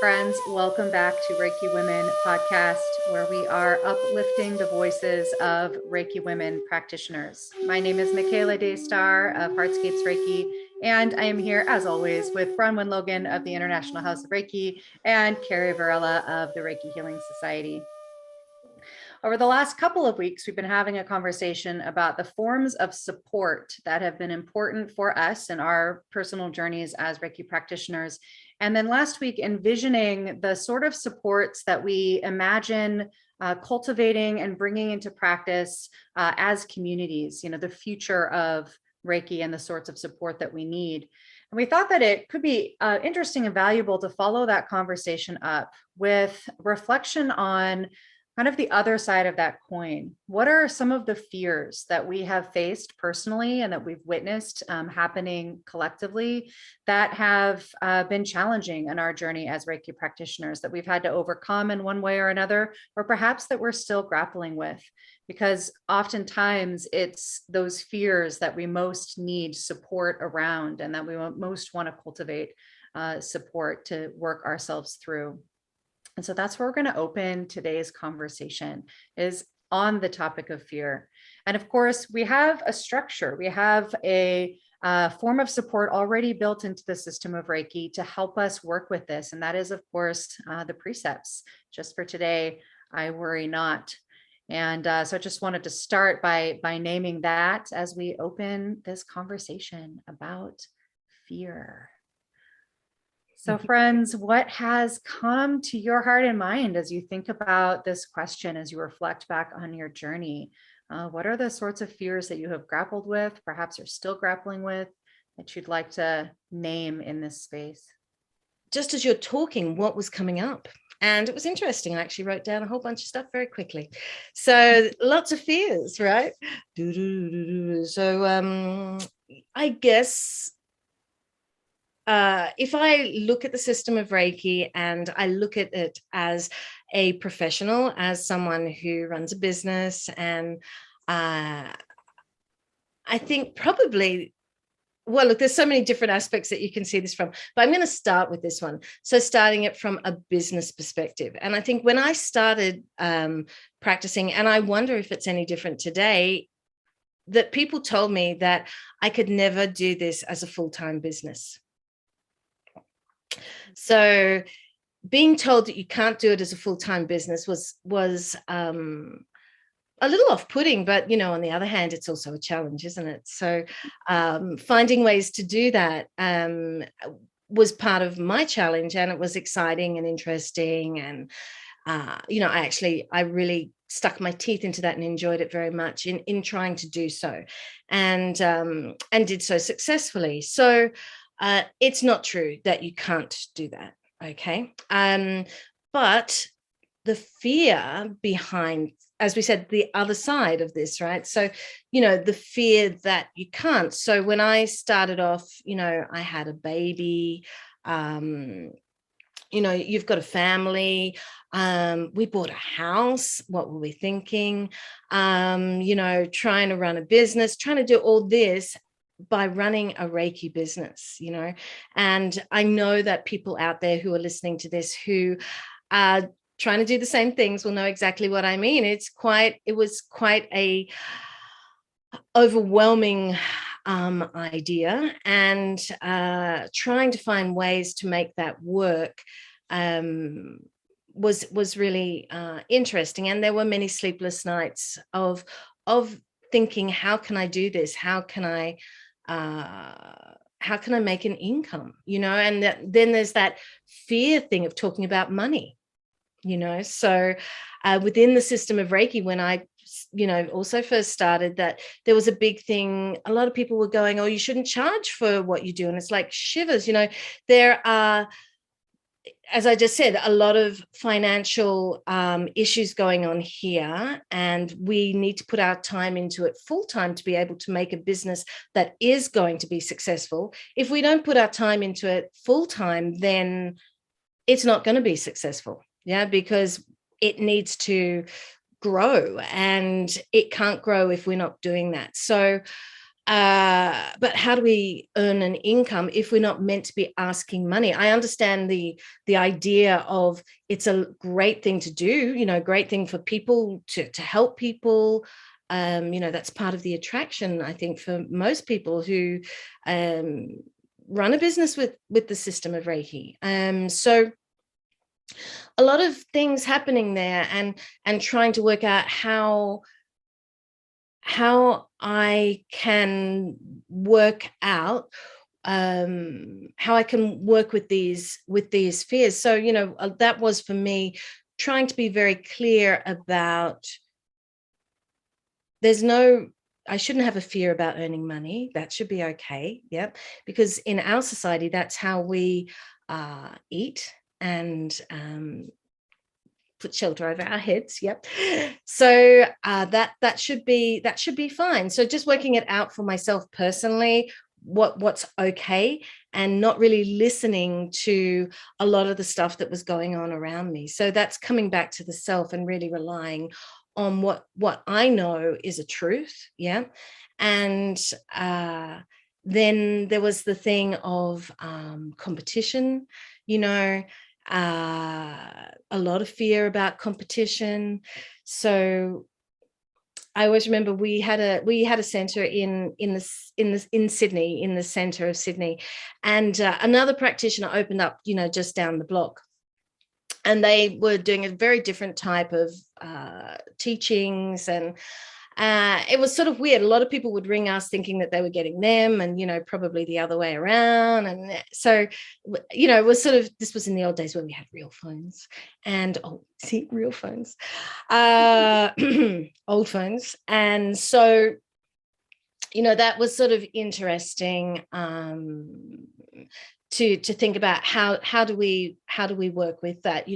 Friends, welcome back to Reiki Women podcast, where we are uplifting the voices of Reiki women practitioners. My name is Michaela Daystar of Heartscapes Reiki, and I am here, as always, with Bronwen Logan of the International House of Reiki and Carrie Varela of the Reiki Healing Society. Over the last couple of weeks, we've been having a conversation about the forms of support that have been important for us in our personal journeys as Reiki practitioners. And then last week, envisioning the sort of supports that we imagine cultivating and bringing into practice as communities, the future of Reiki and the sorts of support that we need. And we thought that it could be interesting and valuable to follow that conversation up with reflection on kind of the other side of that coin. What are some of the fears that we have faced personally and that we've witnessed happening collectively that have been challenging in our journey as Reiki practitioners that we've had to overcome in one way or another, or perhaps that we're still grappling with? Because oftentimes it's those fears that we most need support around and that we most want to cultivate support to work ourselves through. And so that's where we're going to open today's conversation, is on the topic of fear. And of course, we have a structure. We have a form of support already built into the system of Reiki to help us work with this. And that is, of course, the precepts. Just for today, I worry not. And so I just wanted to start by naming that as we open this conversation about fear. So friends, what has come to your heart and mind as you think about this question, as you reflect back on your journey? What are the sorts of fears that you have grappled with, perhaps you're still grappling with, that you'd like to name in this space? Just as you're talking, what was coming up? And it was interesting. I actually wrote down a whole bunch of stuff very quickly. So lots of fears, right? So I guess if I look at the system of Reiki and I look at it as a professional, as someone who runs a business, and I think probably, well, look, there's so many different aspects that you can see this from, but I'm going to start with this one. So starting it from a business perspective. And I think when I started practicing, and I wonder if it's any different today, that people told me that I could never do this as a full-time business. So being told that you can't do it as a full-time business was a little off-putting, but on the other hand, it's also a challenge, isn't it? So finding ways to do that was part of my challenge, and it was exciting and interesting. And I really stuck my teeth into that and enjoyed it very much in trying to do so, and did so successfully. So it's not true that you can't do that. Okay. But the fear behind, as we said, the other side of this, right? So, the fear that you can't. So when I started off, I had a baby, you've got a family, we bought a house. What were we thinking? Trying to run a business, trying to do all this by running a Reiki business, and I know that people out there who are listening to this who are trying to do the same things will know exactly what I mean. It was quite a overwhelming idea, and trying to find ways to make that work was really interesting. And there were many sleepless nights of thinking, how can I do this? How can I make an income? And then there's that fear thing of talking about money. So within the system of Reiki, when I also first started, that there was a big thing. A lot of people were going, oh, you shouldn't charge for what you do. And it's like shivers. There are, as I just said, a lot of financial issues going on here, and we need to put our time into it full time to be able to make a business that is going to be successful. If we don't put our time into it full time, then it's not going to be successful. Yeah, because it needs to grow, and it can't grow if we're not doing that. So but how do we earn an income if we're not meant to be asking money? I understand the idea of it's a great thing to do, great thing for people to help people. That's part of the attraction, I think, for most people who run a business with the system of Reiki. So a lot of things happening there, and trying to work out how I can work out how I can work with these fears. So that was for me, trying to be very clear about I shouldn't have a fear about earning money. That should be okay. Yep. Because in our society, that's how we eat and put shelter over our heads. Yep. So that should be fine. So just working it out for myself personally, what's okay, and not really listening to a lot of the stuff that was going on around me. So that's coming back to the self and really relying on what I know is a truth. Yeah. And then there was the thing of competition, a lot of fear about competition. So I always remember we had a center in Sydney, in the center of Sydney, and another practitioner opened up, just down the block, and they were doing a very different type of teachings, and it was sort of weird. A lot of people would ring us thinking that they were getting them, and probably the other way around. And so it was sort of, this was in the old days when we had real phones, and real phones, old phones. And so that was sort of interesting to think about how do we work with that,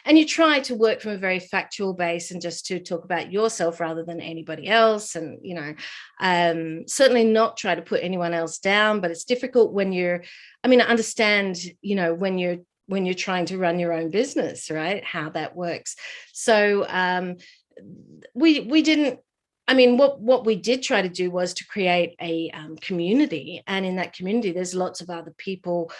and you try to work from a very factual base and just to talk about yourself rather than anybody else, and certainly not try to put anyone else down. But it's difficult when I understand when you're trying to run your own business, right, how that works. So we didn't, what we did try to do was to create a community, and in that community there's lots of other people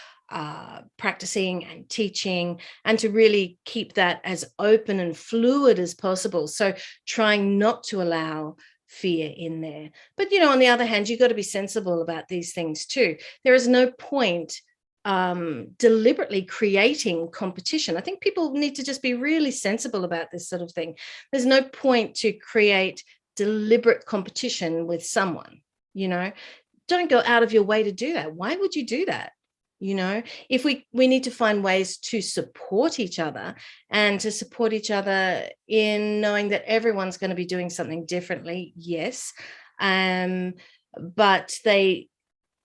practicing and teaching, and to really keep that as open and fluid as possible. So trying not to allow fear in there. But on the other hand, you've got to be sensible about these things too. There is no point deliberately creating competition. I think people need to just be really sensible about this sort of thing. There's no point to create deliberate competition with someone. Don't go out of your way to do that. Why would you do that? If we need to find ways to support each other, and to support each other in knowing that everyone's going to be doing something differently. Yes. But they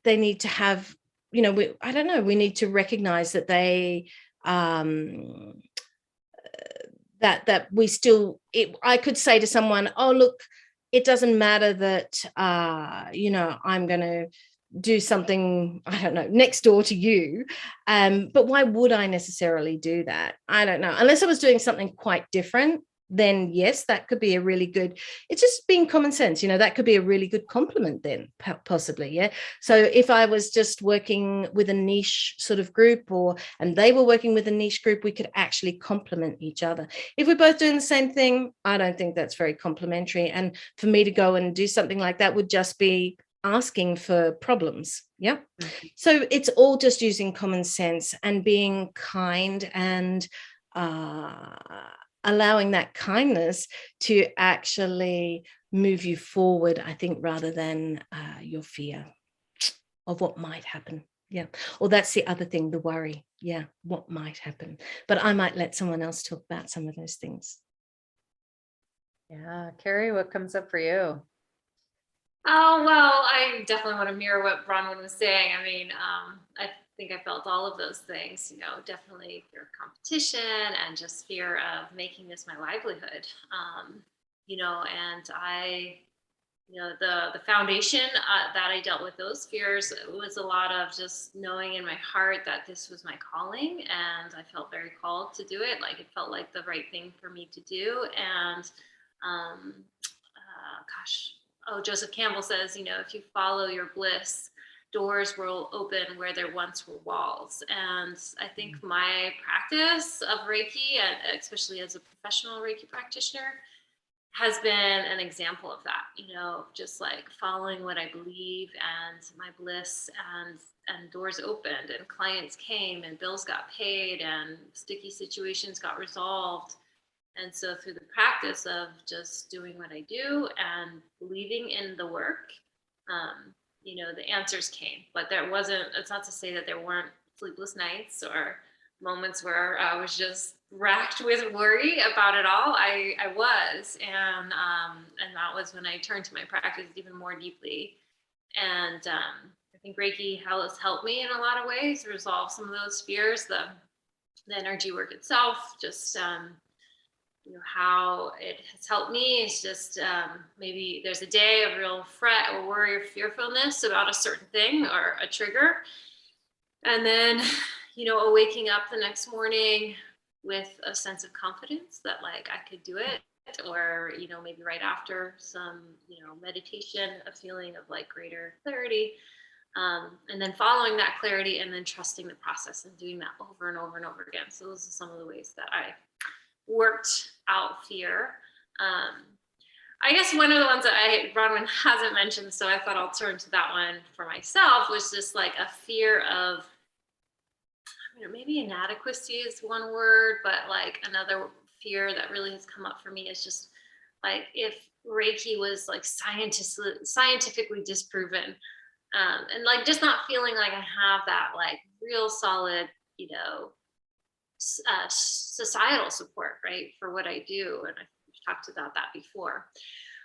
need to have, I don't know, we need to recognize that they that we still, I could say to someone, oh, look, it doesn't matter that, I'm going to do something, I don't know, next door to you. But why would I necessarily do that? I don't know. Unless I was doing something quite different, then yes, that could be a really good, it's just being common sense, that could be a really good compliment then, possibly. Yeah. So if I was just working with a niche sort of group, and they were working with a niche group, we could actually complement each other. If we're both doing the same thing, I don't think that's very complimentary. And for me to go and do something like that would just be asking for problems. Yeah. Mm-hmm. So it's all just using common sense and being kind, and allowing that kindness to actually move you forward, I think, rather than your fear of what might happen. Yeah. Or that's the other thing, the worry. Yeah. What might happen? But I might let someone else talk about some of those things. Yeah. Carrie, what comes up for you? Oh, well, I definitely want to mirror what Bronwen was saying. I think I felt all of those things, definitely fear of competition and just fear of making this my livelihood. And the foundation that I dealt with those fears was a lot of just knowing in my heart that this was my calling, and I felt very called to do it. Like, it felt like the right thing for me to do. And, gosh, Joseph Campbell says, if you follow your bliss, doors will open where there once were walls. And I think my practice of Reiki, and especially as a professional Reiki practitioner, has been an example of that, just like following what I believe and my bliss, and doors opened and clients came and bills got paid and sticky situations got resolved. And so through the practice of just doing what I do and believing in the work, the answers came. But it's not to say that there weren't sleepless nights or moments where I was just racked with worry about it all. I was, and that was when I turned to my practice even more deeply. And I think Reiki has helped me in a lot of ways resolve some of those fears. The energy work itself, just how it has helped me is just maybe there's a day of real fret or worry or fearfulness about a certain thing or a trigger, and then waking up the next morning with a sense of confidence that like I could do it, or maybe right after some meditation, a feeling of like greater clarity, and then following that clarity and then trusting the process and doing that over and over and over again. So those are some of the ways that I worked out fear. I guess one of the ones that Bronwen hasn't mentioned, so I thought I'll turn to that one for myself, was just like a fear of, maybe inadequacy is one word, but like another fear that really has come up for me is just like if Reiki was like scientifically disproven, and like just not feeling like I have that like real solid, societal support, right, for what I do. And I've talked about that before.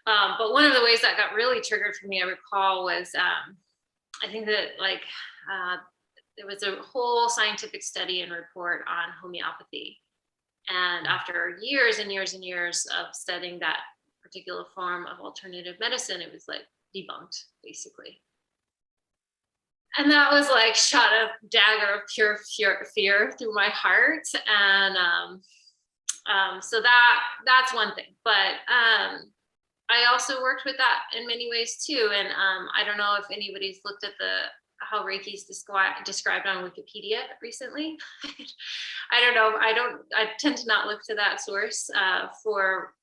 But one of the ways that got really triggered for me, I recall, was I think that like there was a whole scientific study and report on homeopathy. And after years and years and years of studying that particular form of alternative medicine, it was like debunked, basically. And that was like shot a dagger of pure fear through my heart. And so that's one thing. But I also worked with that in many ways too. And I don't know if anybody's looked at how Reiki is described on Wikipedia recently. I don't know. I tend to not look to that source for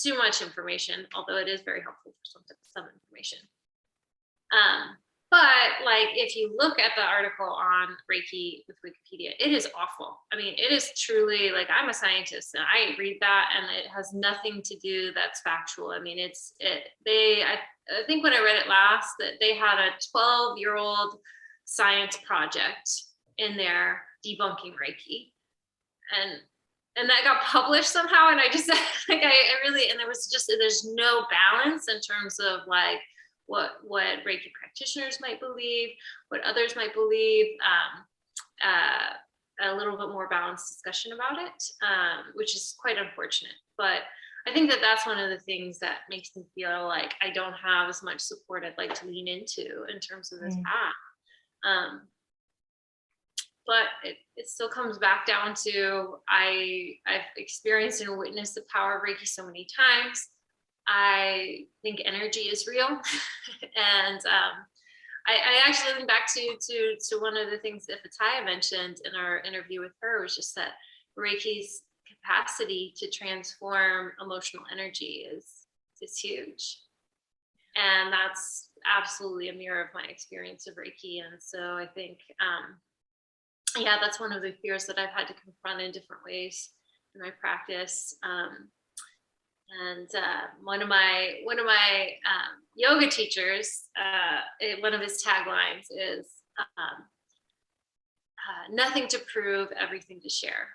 too much information, although it is very helpful for some information. But like, if you look at the article on Reiki with Wikipedia, it is awful. I mean, it is truly like, I'm a scientist and I read that and it has nothing to do that's factual. I mean, I think when I read it last, that they had a 12-year-old science project in there debunking Reiki. And that got published somehow. And I just like, I really, and there's no balance in terms of like, what Reiki practitioners might believe, what others might believe, a little bit more balanced discussion about it, which is quite unfortunate. But I think that that's one of the things that makes me feel like I don't have as much support I'd like to lean into in terms of this path. But it still comes back down to I've experienced and witnessed the power of Reiki so many times. I think energy is real. And I actually think back to one of the things that Fataya mentioned in our interview with her, was just that Reiki's capacity to transform emotional energy is huge. And that's absolutely a mirror of my experience of Reiki. And so I think, that's one of the fears that I've had to confront in different ways in my practice. And one of my yoga teachers, one of his taglines is nothing to prove, everything to share.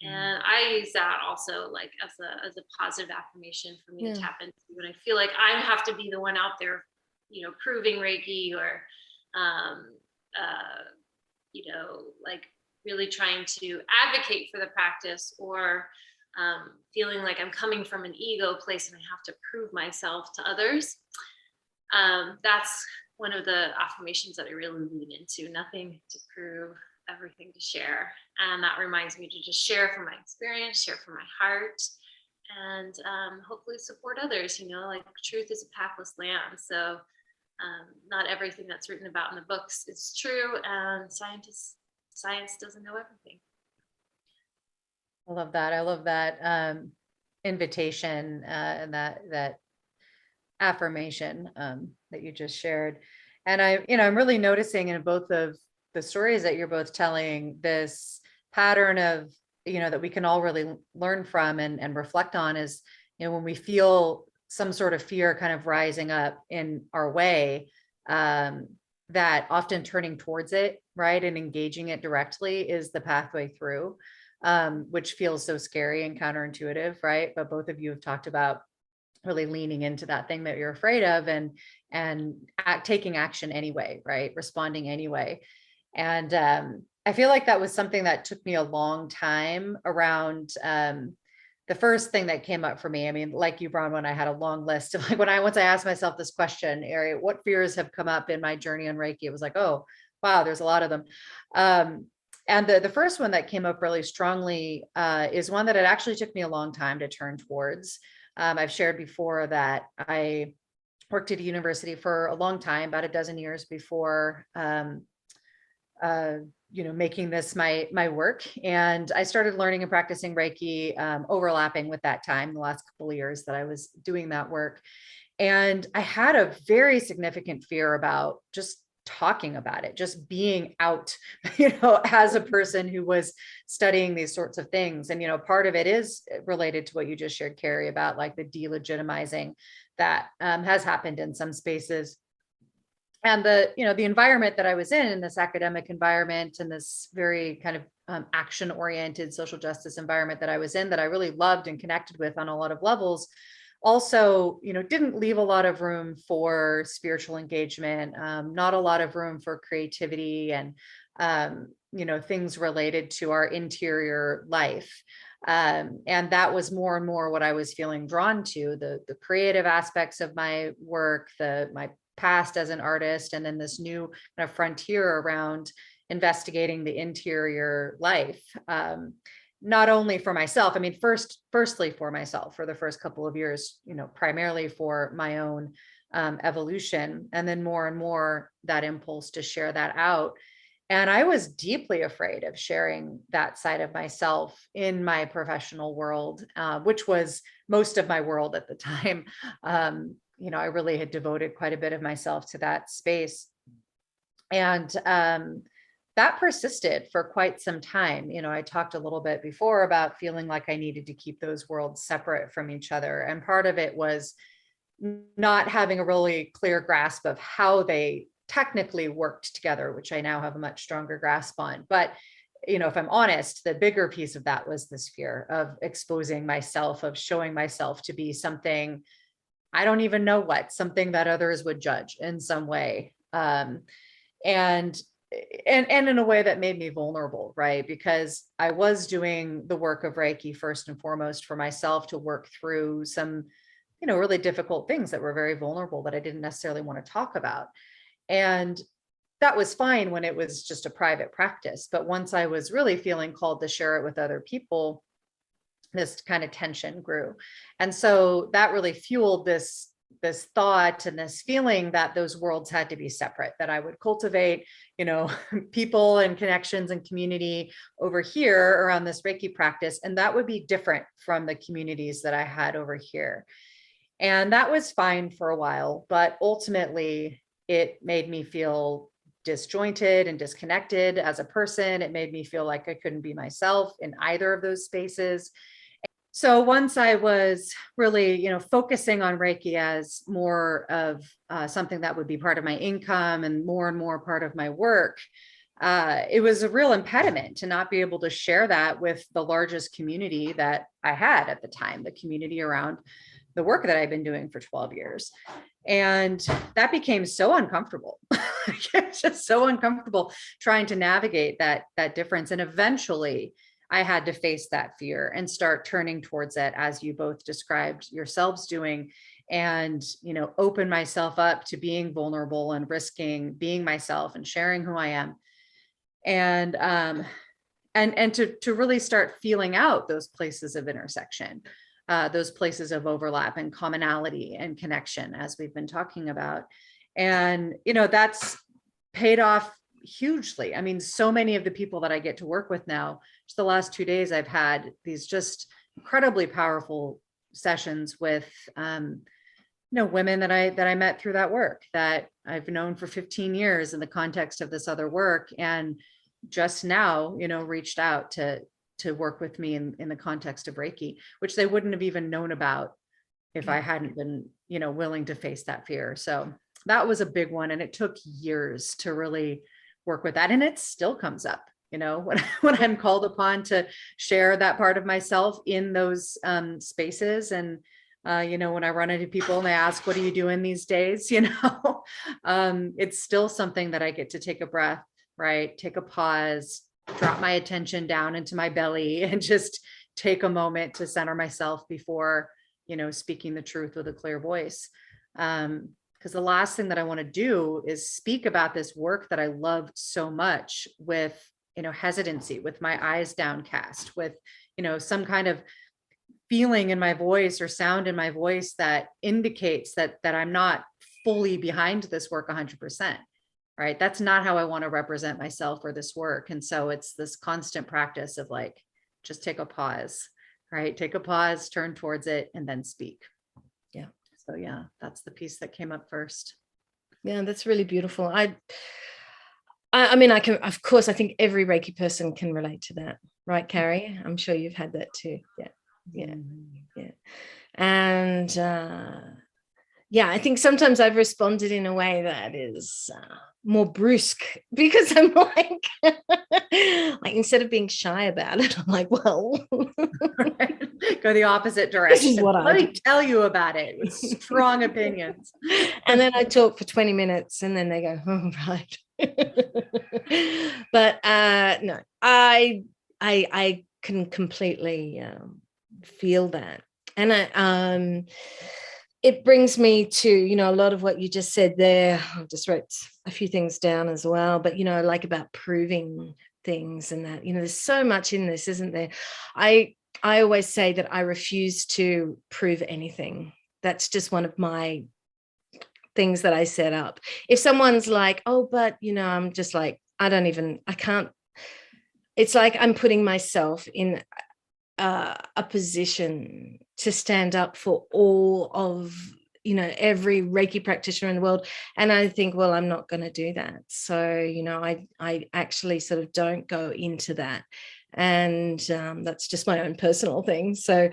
And I use that also like as a positive affirmation for me to tap into when I feel like I have to be the one out there, proving Reiki, or like really trying to advocate for the practice, or feeling like I'm coming from an ego place and I have to prove myself to others. That's one of the affirmations that I really lean into. Nothing to prove, everything to share. And that reminds me to just share from my experience, share from my heart, and hopefully support others. Like truth is a pathless land. So not everything that's written about in the books is true, and science doesn't know everything. I love that. I love that invitation and that affirmation that you just shared. And I'm really noticing in both of the stories that you're both telling this pattern of, that we can all really learn from and reflect on is, when we feel some sort of fear kind of rising up in our way, that often turning towards it, right, and engaging it directly is the pathway through, which feels so scary and counterintuitive, right? But both of you have talked about really leaning into that thing that you're afraid of and taking action anyway, right? Responding anyway. And I feel like that was something that took me a long time around the first thing that came up for me. I mean, like you, Bronwen, I had a long list of like once I asked myself this question, Ari, what fears have come up in my journey on Reiki? It was like, oh, wow, there's a lot of them. And the first one that came up really strongly is one that it actually took me a long time to turn towards. I've shared before that I worked at a university for a long time, about a dozen years before, making this my work. And I started learning and practicing Reiki, overlapping with that time, the last couple of years that I was doing that work. And I had a very significant fear about just talking about it, just being out, as a person who was studying these sorts of things. And, part of it is related to what you just shared, Carrie, about like the delegitimizing that has happened in some spaces. And the environment that I was in this academic environment and this very kind of action oriented social justice environment that I was in, that I really loved and connected with on a lot of levels, also, didn't leave a lot of room for spiritual engagement, not a lot of room for creativity and, things related to our interior life. And that was more and more what I was feeling drawn to, the creative aspects of my work, my past as an artist, and then this new kind of frontier around investigating the interior life. Not only for myself, I mean, firstly for myself for the first couple of years, primarily for my own evolution, and then more and more that impulse to share that out. And I was deeply afraid of sharing that side of myself in my professional world, which was most of my world at the time. I really had devoted quite a bit of myself to that space. And that persisted for quite some time. I talked a little bit before about feeling like I needed to keep those worlds separate from each other. And part of it was not having a really clear grasp of how they technically worked together, which I now have a much stronger grasp on. But, if I'm honest, the bigger piece of that was this fear of exposing myself, of showing myself to be something, I don't even know what, something that others would judge in some way. And in a way that made me vulnerable, right? Because I was doing the work of Reiki first and foremost for myself to work through some, really difficult things that were very vulnerable that I didn't necessarily want to talk about. And that was fine when it was just a private practice. But once I was really feeling called to share it with other people, this kind of tension grew. And so that really fueled this thought and this feeling that those worlds had to be separate, that I would cultivate, people and connections and community over here around this Reiki practice. And that would be different from the communities that I had over here. And that was fine for a while, but ultimately it made me feel disjointed and disconnected as a person. It made me feel like I couldn't be myself in either of those spaces. So once I was really, focusing on Reiki as more of something that would be part of my income and more part of my work, it was a real impediment to not be able to share that with the largest community that I had at the time, the community around the work that I've been doing for 12 years. And that became so uncomfortable. It's just so uncomfortable trying to navigate that difference. And eventually I had to face that fear and start turning towards it, as you both described yourselves doing, and, open myself up to being vulnerable and risking being myself and sharing who I am. And to really start feeling out those places of intersection. those places of overlap and commonality and connection, as we've been talking about. And, that's paid off hugely. I mean, so many of the people that I get to work with now, just the last 2 days, I've had these just incredibly powerful sessions with, women that I met through that work, that I've known for 15 years in the context of this other work. And just now, reached out to work with me in the context of Reiki, which they wouldn't have even known about if I hadn't been, willing to face that fear. So that was a big one. And it took years to really work with that. And it still comes up, when I'm called upon to share that part of myself in those spaces. And, when I run into people and they ask, what are you doing these days? It's still something that I get to take a breath, right? Take a pause, drop my attention down into my belly, and just take a moment to center myself before, speaking the truth with a clear voice. Because the last thing that I want to do is speak about this work that I love so much with, hesitancy, with my eyes downcast, with, some kind of feeling in my voice or sound in my voice that indicates that I'm not fully behind this work 100%. Right. That's not how I want to represent myself or this work. And so it's this constant practice of like, just take a pause, right? Take a pause, turn towards it, and then speak. Yeah. So yeah, that's the piece that came up first. Yeah, that's really beautiful. I mean, I can, of course, I think every Reiki person can relate to that. Right, Carrie? I'm sure you've had that too. Yeah. Yeah. Yeah. And yeah, I think sometimes I've responded in a way that is more brusque, because I'm like instead of being shy about it, I'm like, well, go the opposite direction. This is what Let me tell you about it with strong opinions. And then I talk for 20 minutes and then they go, oh, right. But no, I can completely feel that. And it brings me to, a lot of what you just said there. I just wrote a few things down as well, but, like about proving things and that, there's so much in this, isn't there? I always say that I refuse to prove anything. That's just one of my things that I set up. If someone's like, oh, but, I'm just like, I can't, it's like I'm putting myself in a position to stand up for all of, every Reiki practitioner in the world. And I think, well, I'm not going to do that. So, I actually sort of don't go into that. And that's just my own personal thing. So,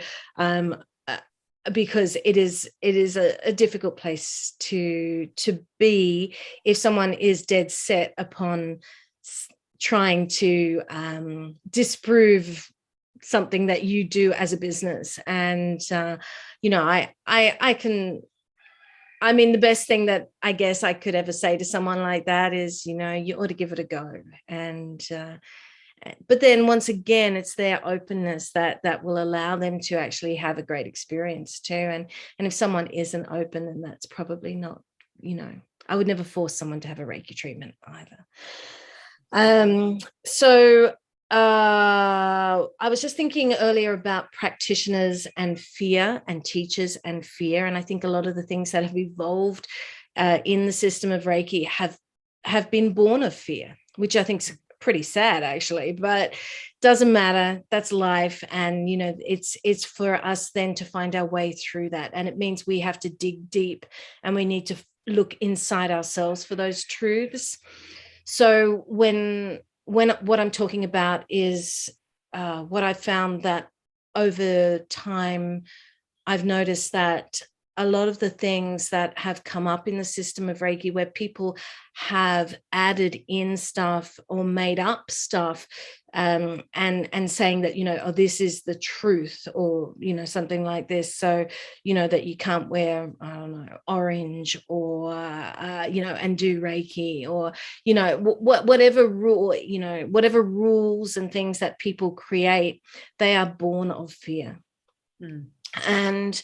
because it is a difficult place to be if someone is dead set upon trying to disprove something that you do as a business. And I mean, the best thing that I guess I could ever say to someone like that is, you ought to give it a go. And but then once again, it's their openness that will allow them to actually have a great experience too. And if someone isn't open, then that's probably not, I would never force someone to have a Reiki treatment either. So I was just thinking earlier about practitioners and fear, and teachers and fear. And I think a lot of the things that have evolved in the system of Reiki have been born of fear, which I think is pretty sad actually, but doesn't matter. That's life. And, it's for us then to find our way through that. And it means we have to dig deep and we need to look inside ourselves for those truths. So when what I'm talking about is what I found that over time, I've noticed that a lot of the things that have come up in the system of Reiki, where people have added in stuff or made up stuff, and saying that, oh, this is the truth, or, something like this. So, that you can't wear, I don't know, orange, or, and do Reiki, or, whatever rule, whatever rules and things that people create, they are born of fear. And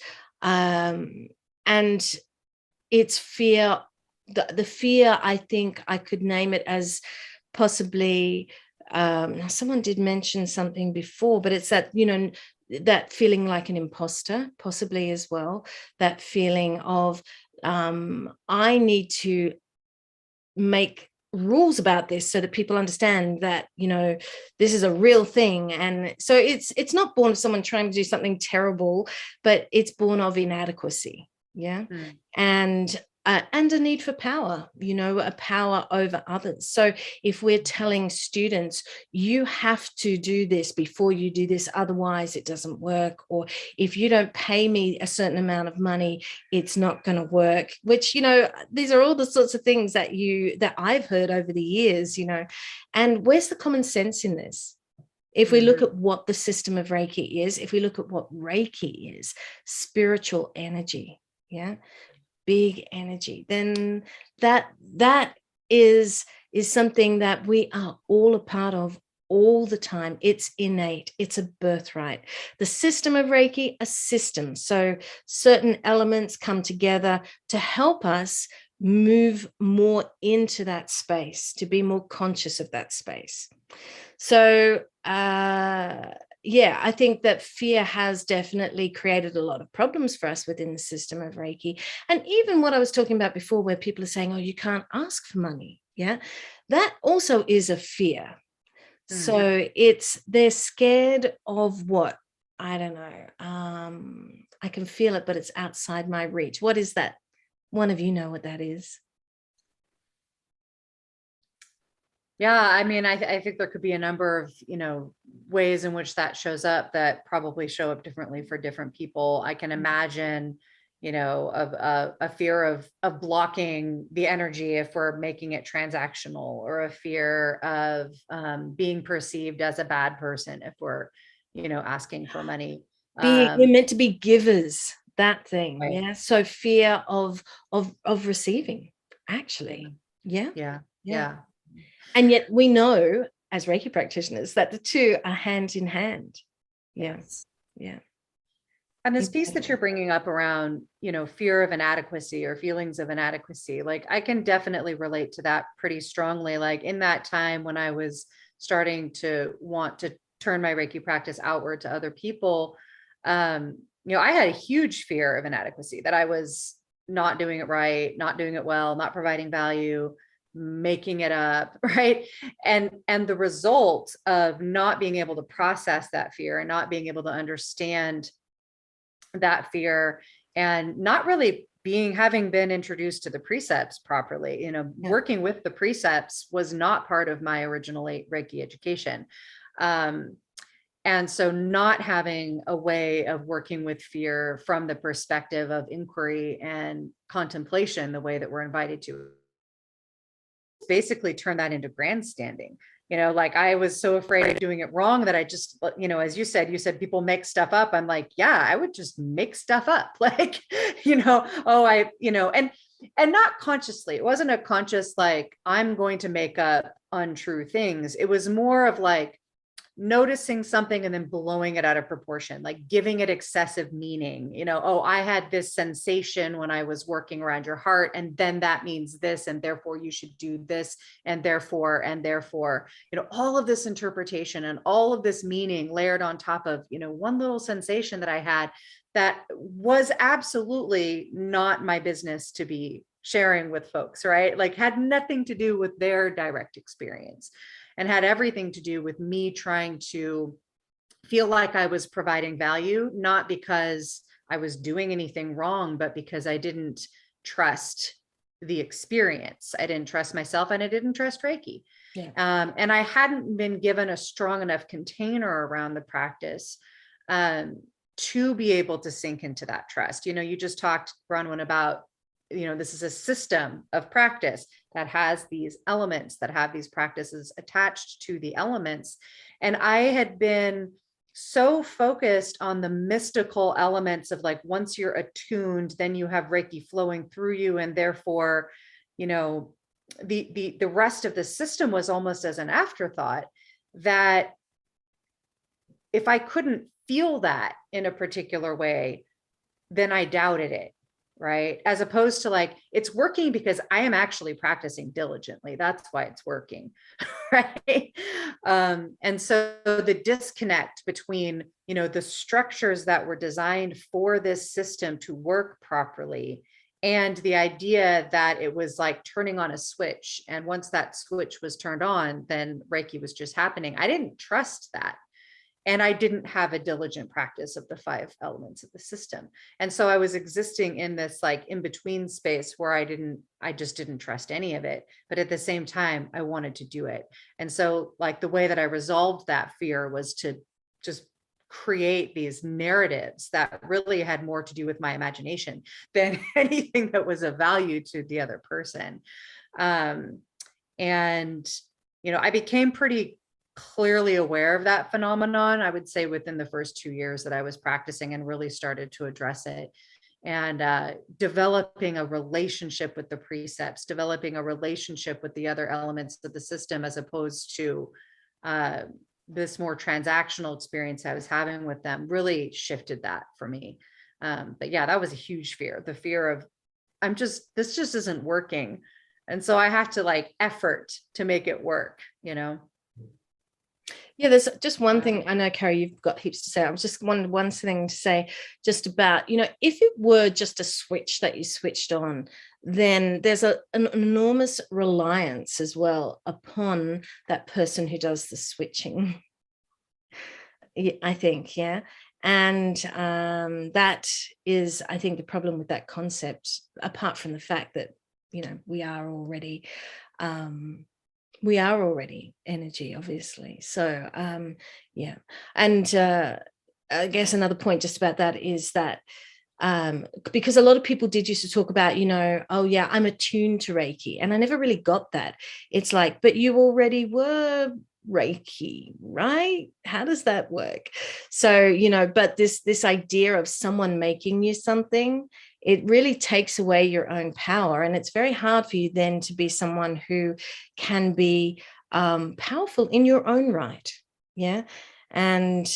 it's fear, the fear, I think I could name it as possibly, someone did mention something before, but it's that, that feeling like an imposter, possibly as well, that feeling of I need to make rules about this so that people understand that, you know, this is a real thing. And so it's not born of someone trying to do something terrible, but it's born of inadequacy. Yeah. And a need for power, you know, a power over others. So if we're telling students, you have to do this before you do this, otherwise it doesn't work, or if you don't pay me a certain amount of money, it's not going to work, which, you know, these are all the sorts of things that I've heard over the years, you know. And where's the common sense in this? If we look at what the system of Reiki is, if we look at what Reiki is, spiritual energy, yeah, big energy, then that is something that we are all a part of all the time. It's innate, it's a birthright. The system of Reiki, a system, so certain elements come together to help us move more into that space, to be more conscious of that space. So yeah, I think that fear has definitely created a lot of problems for us within the system of Reiki. And even what I was talking about before, where people are saying, oh, you can't ask for money. Yeah, that also is a fear. So they're scared of what? I don't know. I can feel it, but it's outside my reach. What is that? One of you know what that is? Yeah, I mean, I think there could be a number of, you know, ways in which that shows up that probably show up differently for different people. I can imagine, you know, of a fear of blocking the energy if we're making it transactional, or a fear of being perceived as a bad person if we're, you know, asking for money. We're meant to be givers, that thing. Right. Yeah. So fear of receiving, actually. Yeah. Yeah. And yet we know as Reiki practitioners that the two are hand in hand. Yes. Yeah. And this piece that you're bringing up around, you know, fear of inadequacy or feelings of inadequacy, like I can definitely relate to that pretty strongly. Like in that time when I was starting to want to turn my Reiki practice outward to other people, you know, I had a huge fear of inadequacy, that I was not doing it right, not doing it well, not providing value, making it up, right? And the result of not being able to process that fear and not being able to understand that fear, and not really having been introduced to the precepts properly, you know, working with the precepts was not part of my original Reiki education. And so not having a way of working with fear from the perspective of inquiry and contemplation, the way that we're invited to, basically turn that into grandstanding. You know, like I was so afraid of doing it wrong that I just, you know, as you said people make stuff up. I'm like, yeah, I would just make stuff up. Like, you know, and not consciously. It wasn't a conscious, like, I'm going to make up untrue things. It was more of like noticing something and then blowing it out of proportion, like giving it excessive meaning. You know, oh, I had this sensation when I was working around your heart, and then that means this, and therefore you should do this, and therefore, you know, all of this interpretation and all of this meaning layered on top of, you know, one little sensation that I had that was absolutely not my business to be sharing with folks, right? Like had nothing to do with their direct experience, and had everything to do with me trying to feel like I was providing value, not because I was doing anything wrong, but because I didn't trust the experience. I didn't trust myself, and I didn't trust Reiki. And I hadn't been given a strong enough container around the practice to be able to sink into that trust. You know, you just talked, Bronwen, about, you know, this is a system of practice that has these elements, that have these practices attached to the elements. And I had been so focused on the mystical elements of, like, once you're attuned, then you have Reiki flowing through you. And therefore, you know, the rest of the system was almost as an afterthought, that if I couldn't feel that in a particular way, then I doubted it. right? As opposed to like, it's working because I am actually practicing diligently. That's why it's working, right? And so the disconnect between, the structures that were designed for this system to work properly and the idea that it was like turning on a switch. And once that switch was turned on, then Reiki was just happening. I didn't trust that. And I didn't have a diligent practice of the 5 elements of the system. And so I was existing in this like in between space where I just didn't trust any of it. But at the same time, I wanted to do it. And so like the way that I resolved that fear was to just create these narratives that really had more to do with my imagination than anything that was of value to the other person. And, I became pretty clearly aware of that phenomenon, I would say within the first 2 years that I was practicing and really started to address it. And developing a relationship with the precepts, developing a relationship with the other elements of the system, as opposed to this more transactional experience I was having with them, really shifted that for me. But yeah, that was a huge fear. The fear of, this just isn't working. And so I have to like effort to make it work, Yeah, there's just one thing. I know, Carrie, you've got heaps to say. I was just one thing to say just about, if it were just a switch that you switched on, then there's an enormous reliance as well upon that person who does the switching. I think, yeah. And that is, I think, the problem with that concept, apart from the fact that, we are already energy, obviously. So yeah. And I guess another point just about that is that because a lot of people did used to talk about, oh yeah, I'm attuned to Reiki, and I never really got that. It's like, but you already were Reiki, right? How does that work? So, but this idea of someone making you something, it really takes away your own power, and it's very hard for you then to be someone who can be powerful in your own right. Yeah. And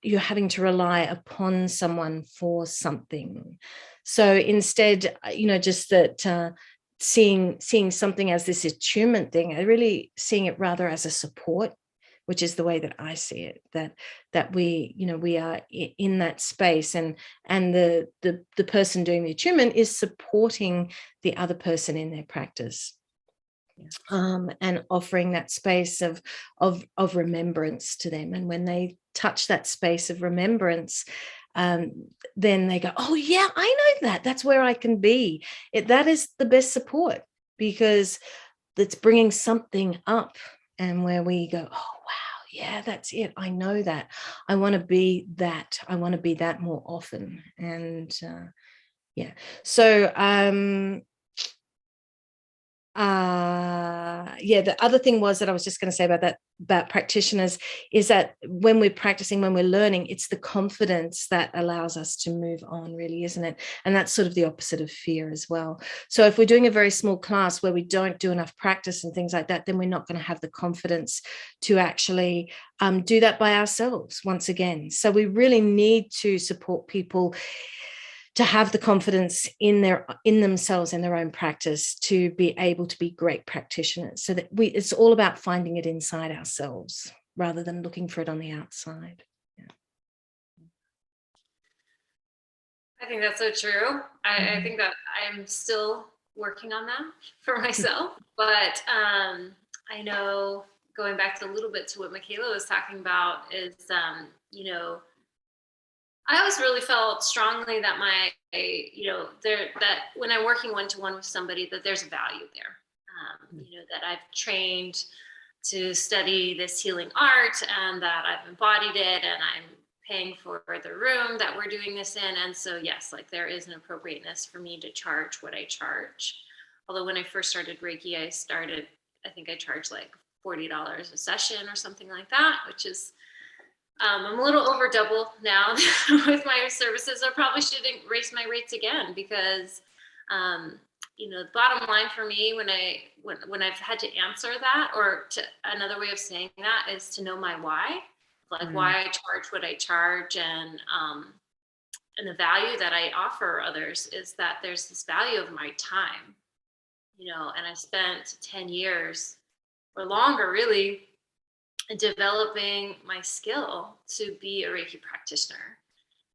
you're having to rely upon someone for something. So instead, just that seeing something as this attunement thing, I really seeing it rather as a support, which is the way that I see it, that we, we are in that space, and the person doing the attunement is supporting the other person in their practice. And offering that space of remembrance to them. And when they touch that space of remembrance, then they go, oh yeah, I know that's where I can be. That is the best support, because it's bringing something up, and where we go, oh wow, yeah, that's it. I know that. I want to be that. I want to be that more often. And yeah. So yeah, the other thing was that I was just going to say about practitioners is that when we're practicing, when we're learning, it's the confidence that allows us to move on, really, isn't it? And that's sort of the opposite of fear as well. So if we're doing a very small class where we don't do enough practice and things like that, then we're not going to have the confidence to actually do that by ourselves once again. So we really need to support people to have the confidence in themselves and their own practice to be able to be great practitioners. So that it's all about finding it inside ourselves rather than looking for it on the outside. Yeah. I think that's so true. I think that I'm still working on that for myself, but I know, going back to a little bit to what Michaela was talking about, is I always really felt strongly that that when I'm working one-to-one with somebody, that there's a value there. That I've trained to study this healing art, and that I've embodied it, and I'm paying for the room that we're doing this in. And so, yes, like there is an appropriateness for me to charge what I charge. Although when I first started Reiki, I think I charged like $40 a session or something like that, which is, I'm a little over double now with my services. I probably shouldn't raise my rates again, because, the bottom line for me when I've had to answer that, or to another way of saying that, is to know my why, like why I charge what I charge, and the value that I offer others is that there's this value of my time, and I spent 10 years or longer really developing my skill to be a Reiki practitioner.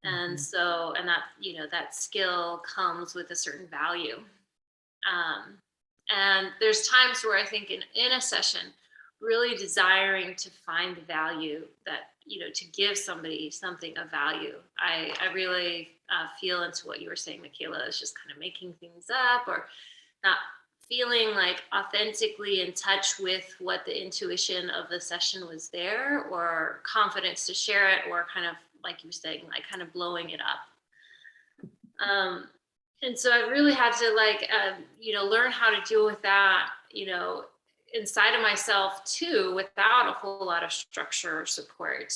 And so, and that, that skill comes with a certain value. And there's times where I think in a session, really desiring to find the value that, to give somebody something of value. I really feel into what you were saying, Michaela, is just kind of making things up or not feeling like authentically in touch with what the intuition of the session was there, or confidence to share it, or kind of like you were saying, like kind of blowing it up. And so I really had to learn how to deal with that, inside of myself too, without a whole lot of structure or support.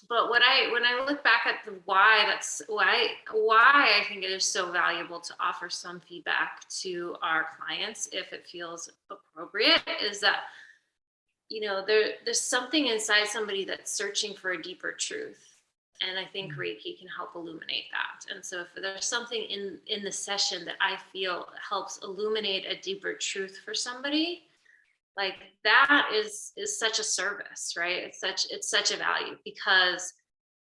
But when I look back at the why, that's why I think it is so valuable to offer some feedback to our clients if it feels appropriate, is that, there's something inside somebody that's searching for a deeper truth. And I think Reiki can help illuminate that. And so if there's something in the session that I feel helps illuminate a deeper truth for somebody, like that is such a service, right? It's such a value, because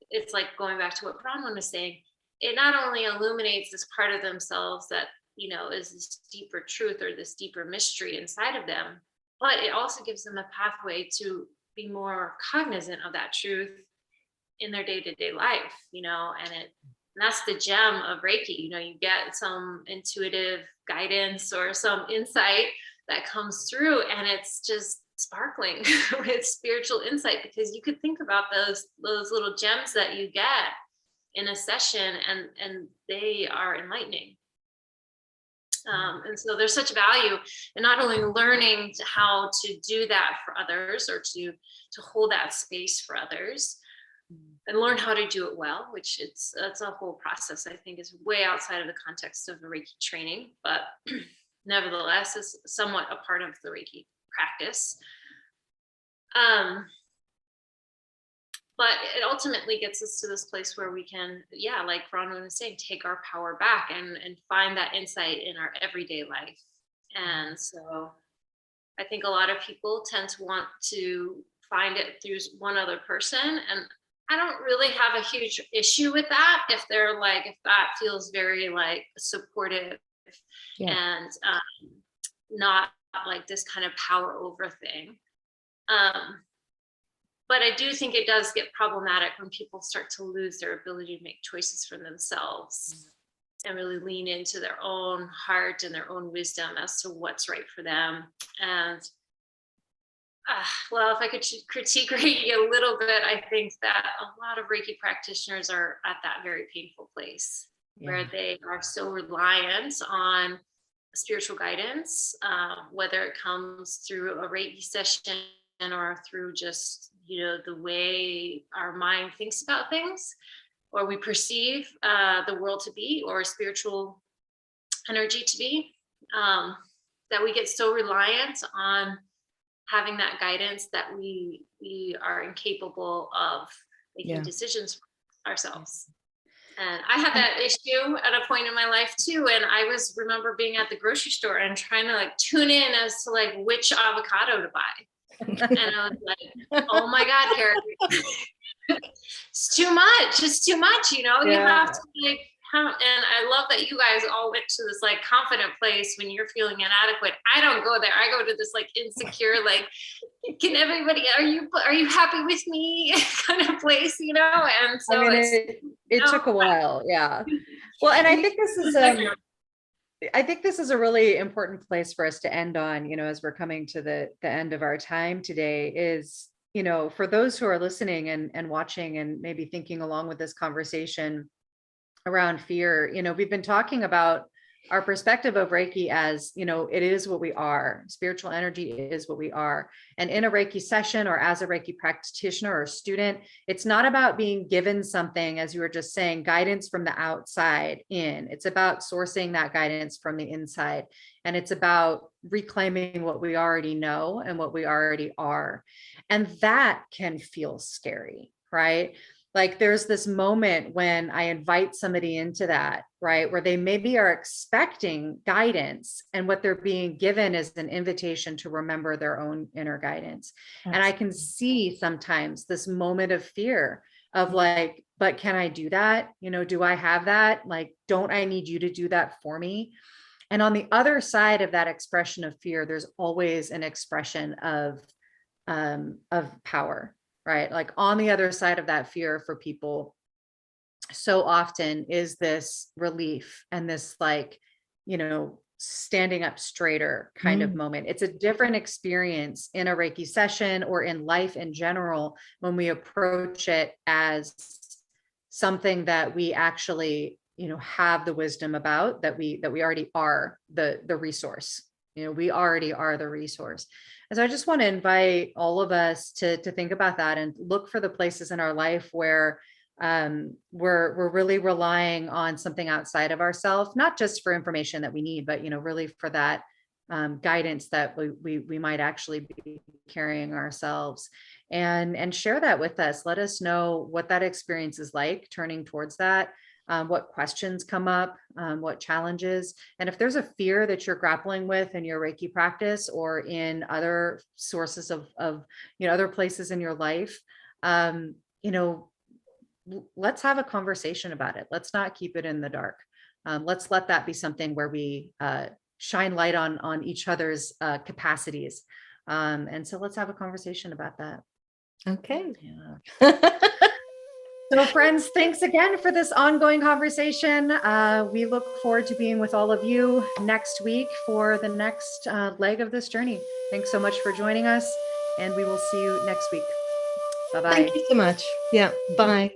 it's like going back to what Bronwen was saying, it not only illuminates this part of themselves that, is this deeper truth or this deeper mystery inside of them, but it also gives them a pathway to be more cognizant of that truth in their day-to-day life, and that's the gem of Reiki. You get some intuitive guidance or some insight that comes through, and it's just sparkling with spiritual insight, because you could think about those little gems that you get in a session, and they are enlightening. And so there's such value in not only learning how to do that for others, or to hold that space for others, and learn how to do it well, which that's a whole process, I think, is way outside of the context of the Reiki training, but nevertheless is somewhat a part of the Reiki practice. But it ultimately gets us to this place where we can, like Bronwen was saying, take our power back and find that insight in our everyday life. And so I think a lot of people tend to want to find it through one other person. And I don't really have a huge issue with that if that feels very supportive and not like this kind of power over thing. But I do think it does get problematic when people start to lose their ability to make choices for themselves and really lean into their own heart and their own wisdom as to what's right for them. And well, if I could critique Reiki a little bit, I think that a lot of Reiki practitioners are at that very painful place where they are so reliant on spiritual guidance, whether it comes through a Reiki session or through just, the way our mind thinks about things, or we perceive the world to be, or spiritual energy to be, that we get so reliant on having that guidance that we are incapable of making decisions for ourselves. And I had that issue at a point in my life too. And I remember being at the grocery store and trying to tune in as to which avocado to buy. And I was like, oh my God, Carrie, it's too much. It's too much, you have to and I love that you guys all went to this confident place when you're feeling inadequate. I don't go there. I go to this insecure, can everybody, are you happy with me kind of place, And so it took a while. Yeah. Well, and I think this is a really important place for us to end on, as we're coming to the end of our time today, is, for those who are listening and watching and maybe thinking along with this conversation around fear, we've been talking about our perspective of Reiki as, it is what we are. Spiritual energy is what we are. And in a Reiki session, or as a Reiki practitioner or student, it's not about being given something, as you were just saying, guidance from the outside in. It's about sourcing that guidance from the inside. And it's about reclaiming what we already know and what we already are. And that can feel scary, right? Like there's this moment when I invite somebody into that, right, where they maybe are expecting guidance, and what they're being given is an invitation to remember their own inner guidance. And I can see sometimes this moment of fear of like, but can I do that? You know, do I have that? Like, don't I need you to do that for me? And on the other side of that expression of fear, there's always an expression of power, right? Like on the other side of that fear for people so often is this relief and this like, you know, standing up straighter kind of moment. It's a different experience in a Reiki session or in life in general when we approach it as something that we actually, you know, have the wisdom about, that we already are the resource. You know, we already are the resource. And so I just want to invite all of us to think about that and look for the places in our life where we're really relying on something outside of ourselves, not just for information that we need, but, you know, really for that guidance that we might actually be carrying ourselves, and share that with us. Let us know what that experience is like turning towards that. What questions come up, what challenges, and if there's a fear that you're grappling with in your Reiki practice or in other sources of you know, other places in your life, you know, let's have a conversation about it. Let's not keep it in the dark. Let's let that be something where we shine light on each other's capacities. And so let's have a conversation about that. Okay. Yeah. So friends, thanks again for this ongoing conversation. We look forward to being with all of you next week for the next leg of this journey. Thanks so much for joining us, and we will see you next week. Bye-bye. Thank you so much. Yeah. Bye.